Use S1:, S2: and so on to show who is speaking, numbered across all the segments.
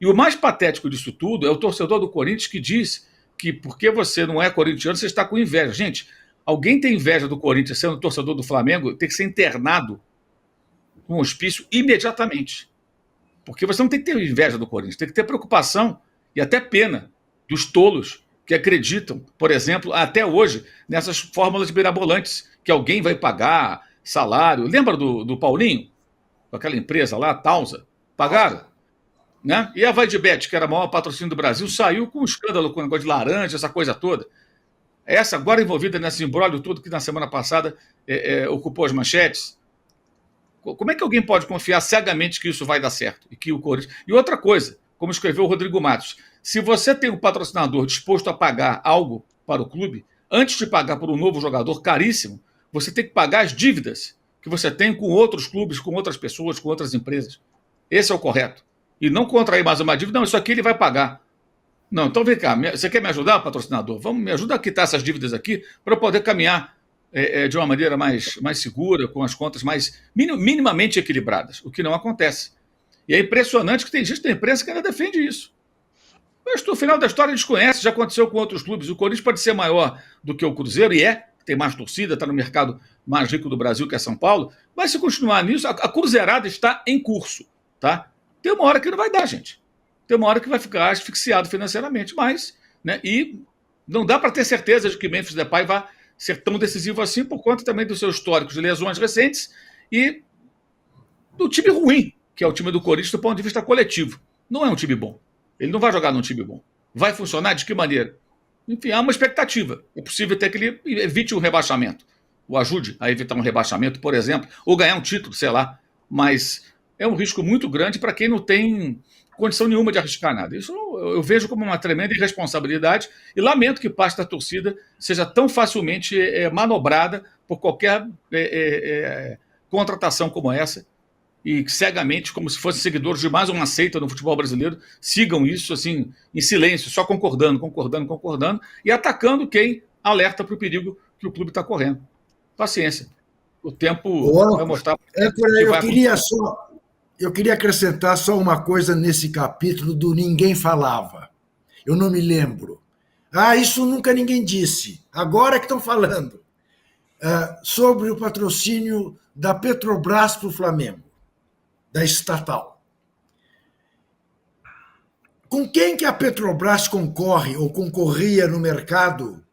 S1: E o mais patético disso tudo é o torcedor do Corinthians que diz que porque você não é corintiano, você está com inveja. Gente, alguém tem inveja do Corinthians sendo torcedor do Flamengo, tem que ser internado com hospício imediatamente. Porque você não tem que ter inveja do Corinthians, tem que ter preocupação e até pena dos tolos que acreditam, por exemplo, até hoje, nessas fórmulas mirabolantes, que alguém vai pagar salário. Lembra do Paulinho? Aquela empresa lá, Tausa? Pagaram. Né? E a Vaidbet, que era a maior patrocínio do Brasil, saiu com um escândalo com o negócio de laranja, essa coisa toda. Essa agora envolvida nesse imbróglio todo que na semana passada ocupou as manchetes. Como é que alguém pode confiar cegamente que isso vai dar certo? E que o Corinthians... E outra coisa, como escreveu o Rodrigo Matos, se você tem um patrocinador disposto a pagar algo para o clube, antes de pagar por um novo jogador caríssimo, você tem que pagar as dívidas que você tem com outros clubes, com outras pessoas, com outras empresas. Esse é o correto. E não contrair mais uma dívida, não, isso aqui ele vai pagar. Não, então vem cá, você quer me ajudar, patrocinador? Vamos, me ajuda a quitar essas dívidas aqui para eu poder caminhar de uma maneira mais segura, com as contas mais minimamente equilibradas, o que não acontece. E é impressionante que tem gente da imprensa que ainda defende isso. Mas no final da história a gente conhece, já aconteceu com outros clubes. O Corinthians pode ser maior do que o Cruzeiro, e tem mais torcida, está no mercado mais rico do Brasil, que é São Paulo, mas se continuar nisso, a cruzeirada está em curso, tá? Tem uma hora que não vai dar, gente. Tem uma hora que vai ficar asfixiado financeiramente, mas, né, e não dá para ter certeza de que Memphis Depay vai ser tão decisivo assim, por conta também dos seus históricos de lesões recentes e do time ruim, que é o time do Corinthians do ponto de vista coletivo. Não é um time bom. Ele não vai jogar num time bom. Vai funcionar de que maneira? Enfim, há uma expectativa. É possível até que ele evite um rebaixamento. O ajude a evitar um rebaixamento, por exemplo, ou ganhar um título, sei lá. Mas é um risco muito grande para quem não tem condição nenhuma de arriscar nada. Isso eu vejo como uma tremenda irresponsabilidade e lamento que parte da torcida seja tão facilmente manobrada por qualquer contratação como essa e cegamente, como se fossem seguidores de mais uma seita no futebol brasileiro, sigam isso assim em silêncio, só concordando e atacando quem alerta para o perigo que o clube está correndo. Paciência. O tempo vai mostrar.
S2: Eu queria acrescentar só uma coisa nesse capítulo do Ninguém Falava. Eu não me lembro. Isso nunca ninguém disse. Agora que estão falando. Sobre o patrocínio da Petrobras para o Flamengo, da estatal. Com quem que a Petrobras concorre ou concorria no mercado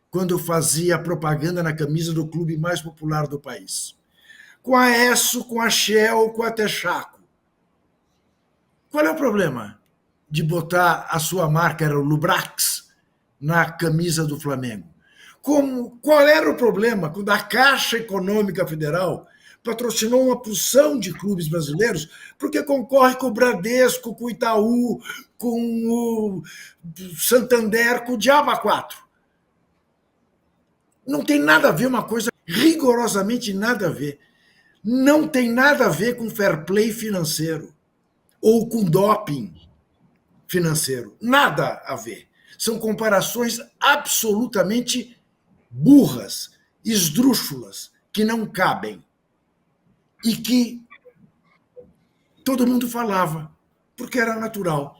S2: quando fazia propaganda na camisa do clube mais popular do país? Com a Esso, com a Shell, com a Texaco. Qual é o problema de botar a sua marca, era o Lubrax, na camisa do Flamengo? Qual era o problema quando a Caixa Econômica Federal patrocinou uma porção de clubes brasileiros, porque concorre com o Bradesco, com o Itaú, com o Santander, com o Diaba 4? Não tem nada a ver, uma coisa rigorosamente nada a ver. Não tem nada a ver com fair play financeiro ou com doping financeiro. Nada a ver. São comparações absolutamente burras, esdrúxulas, que não cabem. E que todo mundo falava, porque era natural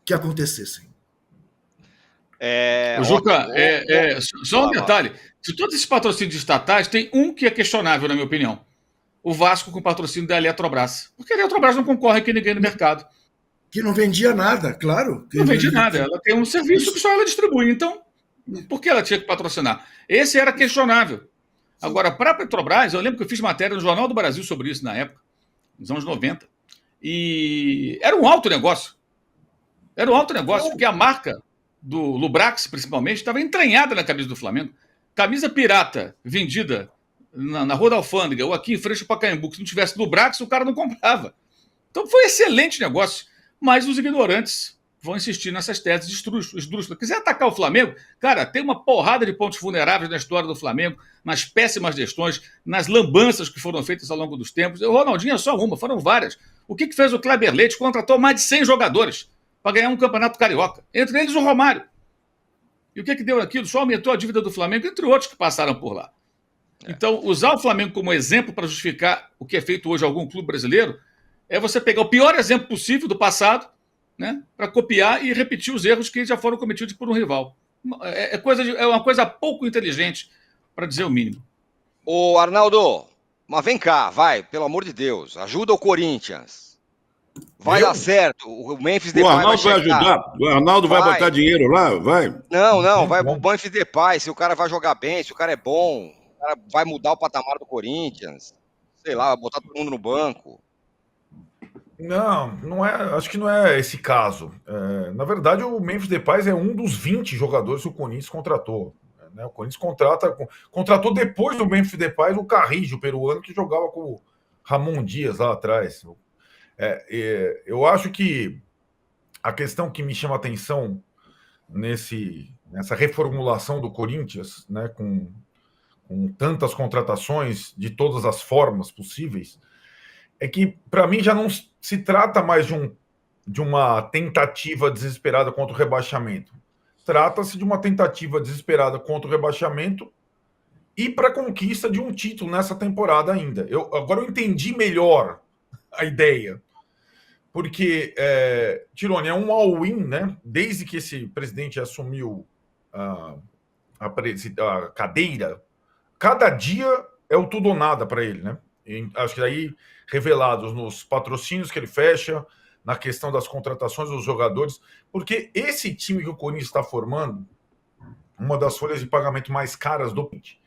S2: que acontecessem.
S1: Juca, só um detalhe. De todos esses patrocínios estatais, tem um que é questionável, na minha opinião. O Vasco com o patrocínio da Eletrobras. Porque a Eletrobras não concorre com ninguém no mercado.
S2: Que não vendia nada, claro.
S1: Não vendia nada. Ela tem um serviço que só ela distribui. Então, por que ela tinha que patrocinar? Esse era questionável. Agora, para a Petrobras, eu lembro que eu fiz matéria no Jornal do Brasil sobre isso na época, nos anos 90. E era um alto negócio. Era um alto negócio, porque a marca do Lubrax, principalmente, estava entranhada na camisa do Flamengo. Camisa pirata vendida na Rua da Alfândega ou aqui em frente ao Pacaembu, que se não tivesse Lubrax, o cara não comprava. Então foi um excelente negócio. Mas os ignorantes vão insistir nessas teses esdrúxulas. Quiser atacar o Flamengo, cara, tem uma porrada de pontos vulneráveis na história do Flamengo, nas péssimas gestões, nas lambanças que foram feitas ao longo dos tempos. O Ronaldinho é só uma, foram várias. O que fez o Kleber Leite? Contratou mais de 100 jogadores para ganhar um campeonato carioca. Entre eles o Romário. E o que deu aquilo? Só aumentou a dívida do Flamengo, entre outros que passaram por lá. Então, usar o Flamengo como exemplo para justificar o que é feito hoje em algum clube brasileiro é você pegar o pior exemplo possível do passado né, para copiar e repetir os erros que já foram cometidos por um rival. É uma coisa pouco inteligente, para dizer o mínimo.
S3: Ô, Arnaldo, mas vem cá, vai, pelo amor de Deus, ajuda o Corinthians. Vai dar certo, o Memphis
S4: O
S3: Depay vai
S4: Arnaldo vai
S3: chegar.
S4: ajudar? O Arnaldo vai botar dinheiro lá? Vai.
S3: Não, vai o Memphis Depay, se o cara vai jogar bem, se o cara é bom, o cara vai mudar o patamar do Corinthians. Sei lá, vai botar todo mundo no banco.
S5: Não é, acho que não é esse caso. Na verdade, o Memphis Depay é um dos 20 jogadores que o Corinthians contratou. Né? O Corinthians contratou depois do Memphis Depay o Carrillo, peruano, que jogava com o Ramon Dias lá atrás. Eu acho que a questão que me chama a atenção nessa reformulação do Corinthians, né, com tantas contratações de todas as formas possíveis, é que, para mim, já não se trata mais de uma tentativa desesperada contra o rebaixamento. Trata-se de uma tentativa desesperada contra o rebaixamento e para a conquista de um título nessa temporada ainda. Agora eu entendi melhor a ideia. Porque, Tirone, é um all-in, né? Desde que esse presidente assumiu a cadeira, cada dia é o tudo ou nada para ele, né? E acho que daí, revelados nos patrocínios que ele fecha, na questão das contratações dos jogadores, porque esse time que o Corinthians está formando, uma das folhas de pagamento mais caras do país,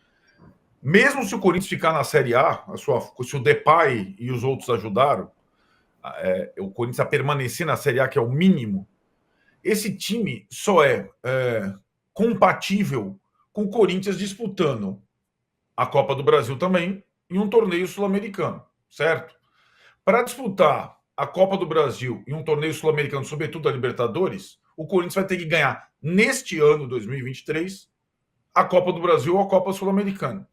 S5: mesmo se o Corinthians ficar na Série A, se o Depay e os outros ajudaram, o Corinthians a permanecer na Série A, que é o mínimo, esse time só é compatível com o Corinthians disputando a Copa do Brasil também e um torneio sul-americano, certo? Para disputar a Copa do Brasil e um torneio sul-americano, sobretudo a Libertadores, o Corinthians vai ter que ganhar neste ano, 2023, a Copa do Brasil ou a Copa Sul-Americana.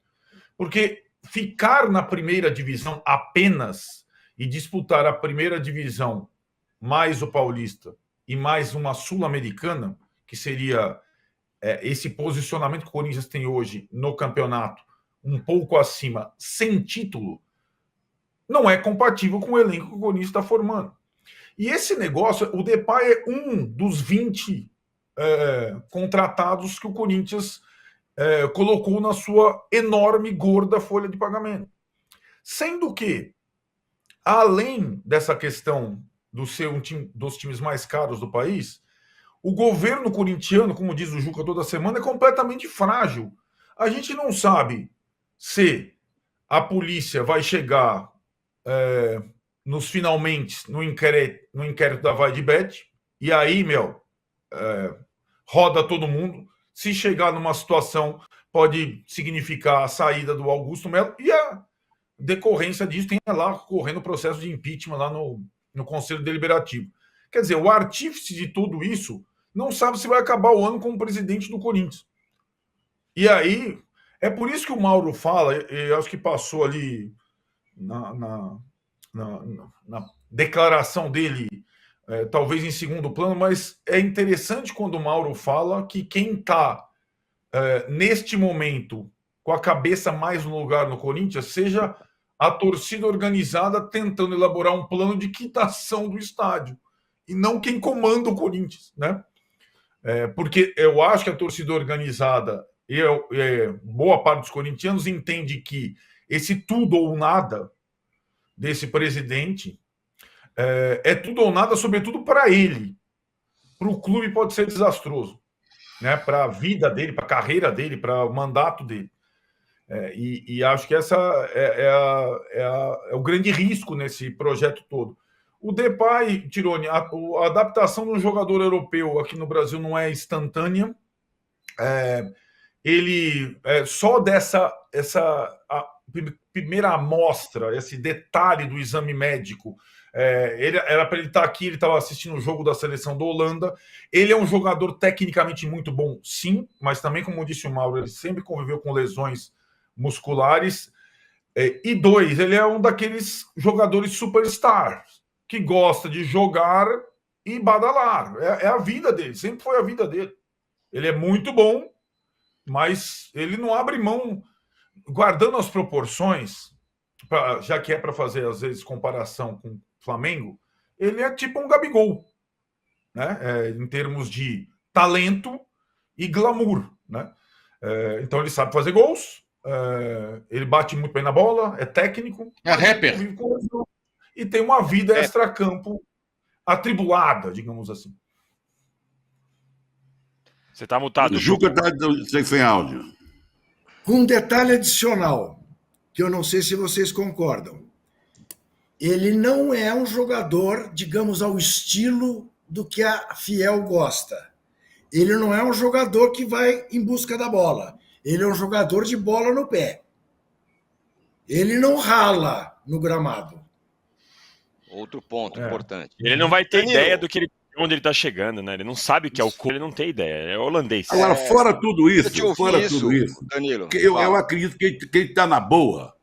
S5: Porque ficar na primeira divisão apenas e disputar a primeira divisão mais o Paulista e mais uma Sul-Americana, que seria esse posicionamento que o Corinthians tem hoje no campeonato, um pouco acima, sem título, não é compatível com o elenco que o Corinthians está formando. E esse negócio, o Depay é um dos 20 contratados que o Corinthians colocou na sua enorme, gorda folha de pagamento. Sendo que, além dessa questão dos times mais caros do país, o governo corintiano, como diz o Juca toda semana, é completamente frágil. A gente não sabe se a polícia vai chegar nos finalmente no inquérito da Vai de Bet, e aí, roda todo mundo. Se chegar numa situação, pode significar a saída do Augusto Melo, e a decorrência disso tem lá correndo o processo de impeachment lá no Conselho Deliberativo. Quer dizer, o artífice de tudo isso não sabe se vai acabar o ano como presidente do Corinthians. E aí, é por isso que o Mauro fala, eu acho que passou ali na declaração dele, talvez em segundo plano, mas é interessante quando o Mauro fala que quem está, neste momento, com a cabeça mais no lugar no Corinthians, seja a torcida organizada tentando elaborar um plano de quitação do estádio, e não quem comanda o Corinthians, né? Porque eu acho que a torcida organizada e boa parte dos corintianos entende que esse tudo ou nada desse presidente é tudo ou nada, sobretudo para ele. Para o clube pode ser desastroso, né? Para a vida dele, para a carreira dele, para o mandato dele. E acho que essa é o grande risco nesse projeto todo. O Depay, Tirone, a adaptação do jogador europeu aqui no Brasil não é instantânea. Ele só essa primeira amostra, esse detalhe do exame médico, era para ele estar aqui, ele estava assistindo o jogo da seleção da Holanda. Ele é um jogador tecnicamente muito bom, sim, mas também, como disse o Mauro, ele sempre conviveu com lesões musculares. E dois, ele é um daqueles jogadores superstars, que gosta de jogar e badalar. É a vida dele, sempre foi a vida dele. Ele é muito bom, mas ele não abre mão, guardando as proporções, já que é para fazer, às vezes, comparação com o Flamengo, ele é tipo um Gabigol. né? Em termos de talento e glamour, né? Então ele sabe fazer gols, ele bate muito bem na bola, é técnico,
S1: É rapper.
S5: e tem uma vida extracampo atribulada, digamos assim.
S6: Você tá mutado,
S4: O Juca tá sem áudio.
S2: Com um detalhe adicional, que eu não sei se vocês concordam. Ele não é um jogador, digamos, ao estilo do que a Fiel gosta. Ele não é um jogador que vai em busca da bola. Ele é um jogador de bola no pé. Ele não rala no gramado.
S3: Outro ponto importante.
S6: Ele não vai ter
S3: Danilo.
S6: ideia do que onde ele tá chegando, né? Ele não sabe o que é o clube, ele não tem ideia. É holandês.
S4: Agora, fora tudo
S3: Deixa eu
S4: isso,
S3: ouvir isso, Danilo.
S4: eu acredito que quem está na boa,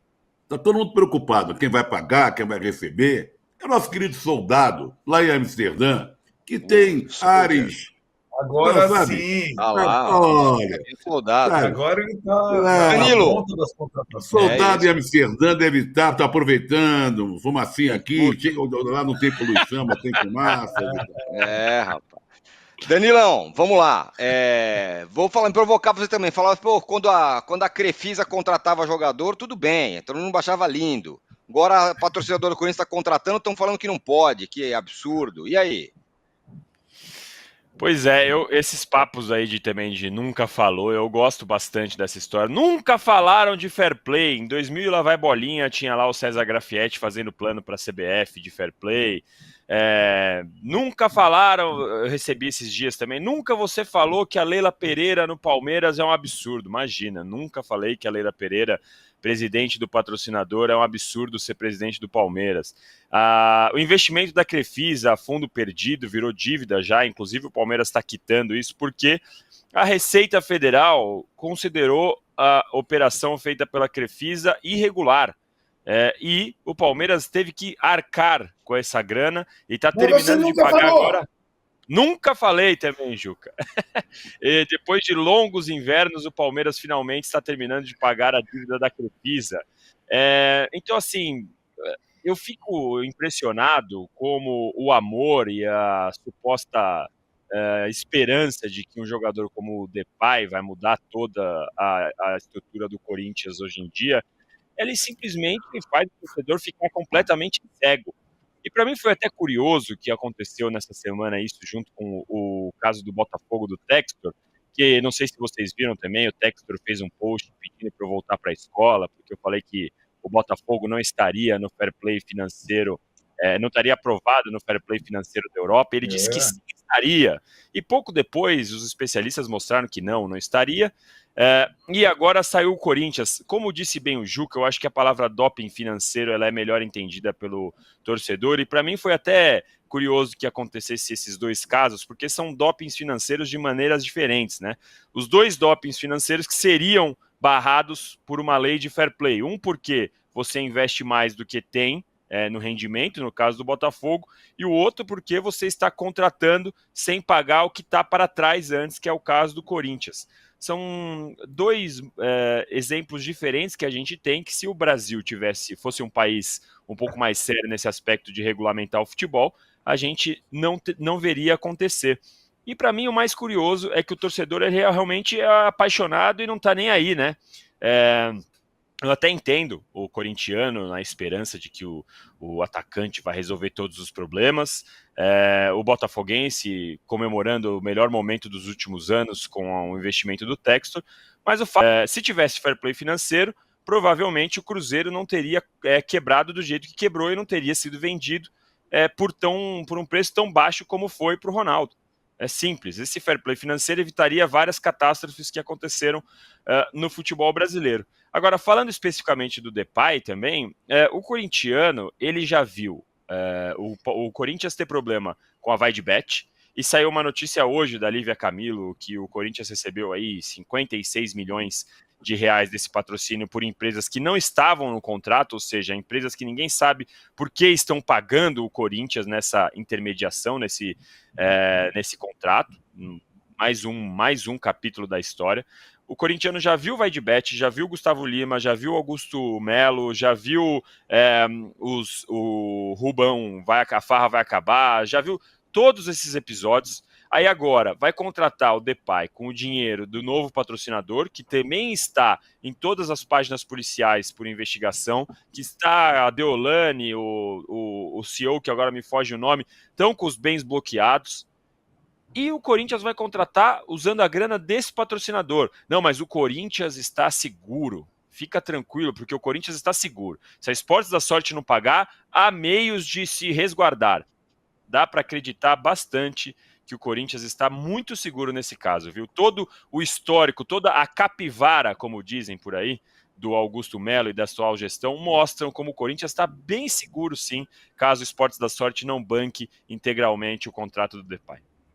S4: está todo mundo preocupado, quem vai pagar, quem vai receber. É o nosso querido soldado, lá em Amsterdã, que tem ares.
S5: Agora
S4: Não,
S5: sim.
S4: Olha,
S3: Soldado.
S4: sabe?
S5: Agora ele está
S3: Danilo.
S5: na ponta das contratações.
S4: Soldado em Amsterdã deve estar aproveitando, fumacinha aqui, chega lá não tem poluição, mas tem fumaça.
S3: Rapaz. Danilão, vamos lá. Vou provocar você também. Falar, pô, quando a Crefisa contratava jogador, tudo bem, todo mundo baixava lindo. Agora a patrocinadora do Corinthians está contratando, estão falando que não pode, que é absurdo. E aí?
S6: Pois é, esses papos aí também de nunca falou, eu gosto bastante dessa história. Nunca falaram de fair play. Em 2000, lá vai bolinha, tinha lá o César Grafietti fazendo plano para a CBF de fair play. Nunca falaram, eu recebi esses dias também, nunca você falou que a Leila Pereira no Palmeiras é um absurdo. Imagina, nunca falei que a Leila Pereira, presidente do patrocinador, é um absurdo ser presidente do Palmeiras. O investimento da Crefisa, fundo perdido, virou dívida já, inclusive o Palmeiras está quitando isso, porque a Receita Federal considerou a operação feita pela Crefisa irregular. E o Palmeiras teve que arcar com essa grana e está terminando de pagar agora. Nunca falei também, Juca. E depois de longos invernos, o Palmeiras finalmente está terminando de pagar a dívida da Crefisa. Então, assim, eu fico impressionado como o amor e a suposta esperança de que um jogador como o Depay vai mudar toda a estrutura do Corinthians hoje em dia, ele simplesmente faz o torcedor ficar completamente cego. E para mim foi até curioso que aconteceu nessa semana isso junto com o caso do Botafogo do Textor, que não sei se vocês viram também, o Textor fez um post pedindo para eu voltar para a escola, porque eu falei que o Botafogo não estaria no fair play financeiro, não estaria aprovado no fair play financeiro da Europa. Ele disse que sim, estaria. E pouco depois os especialistas mostraram que não estaria. E agora saiu o Corinthians. Como disse bem o Juca, eu acho que a palavra doping financeiro ela é melhor entendida pelo torcedor, e para mim foi até curioso que acontecesse esses dois casos, porque são dopings financeiros de maneiras diferentes, né? Os dois dopings financeiros que seriam barrados por uma lei de fair play. Um porque você investe mais do que tem no rendimento, no caso do Botafogo, e o outro porque você está contratando sem pagar o que está para trás antes, que é o caso do Corinthians. São dois exemplos diferentes que a gente tem, que se o Brasil fosse um país um pouco mais sério nesse aspecto de regulamentar o futebol, a gente não veria acontecer. E para mim o mais curioso é que o torcedor ele realmente é apaixonado e não está nem aí, né? Eu até entendo o corintiano na esperança de que o atacante vai resolver todos os problemas, o botafoguense comemorando o melhor momento dos últimos anos com o investimento do Textor, mas o fato se tivesse fair play financeiro, provavelmente o Cruzeiro não teria quebrado do jeito que quebrou e não teria sido vendido por um preço tão baixo como foi para o Ronaldo. É simples, esse fair play financeiro evitaria várias catástrofes que aconteceram no futebol brasileiro. Agora, falando especificamente do Depay também, o corintiano, ele já viu o Corinthians ter problema com a VaideBet, e saiu uma notícia hoje da Lívia Camilo que o Corinthians recebeu aí 56 milhões de reais desse patrocínio por empresas que não estavam no contrato, ou seja, empresas que ninguém sabe por que estão pagando o Corinthians nessa intermediação, nesse contrato. Mais um capítulo da história. O corintiano já viu o VaideBet, já viu o Gustavo Lima, já viu o Augusto Melo, já viu o Rubão, a farra vai acabar, já viu todos esses episódios. Aí agora vai contratar o Depay com o dinheiro do novo patrocinador, que também está em todas as páginas policiais por investigação, que está a Deolane, o CEO, que agora me foge o nome, estão com os bens bloqueados. E o Corinthians vai contratar usando a grana desse patrocinador. Não, mas o Corinthians está seguro. Fica tranquilo, porque o Corinthians está seguro. Se a Esportes da Sorte não pagar, há meios de se resguardar. Dá para acreditar bastante que o Corinthians está muito seguro nesse caso, viu? Todo o histórico, toda a capivara, como dizem por aí, do Augusto Melo e da sua gestão, mostram como o Corinthians está bem seguro, sim, caso o Esportes da Sorte não banque integralmente o contrato do Depay.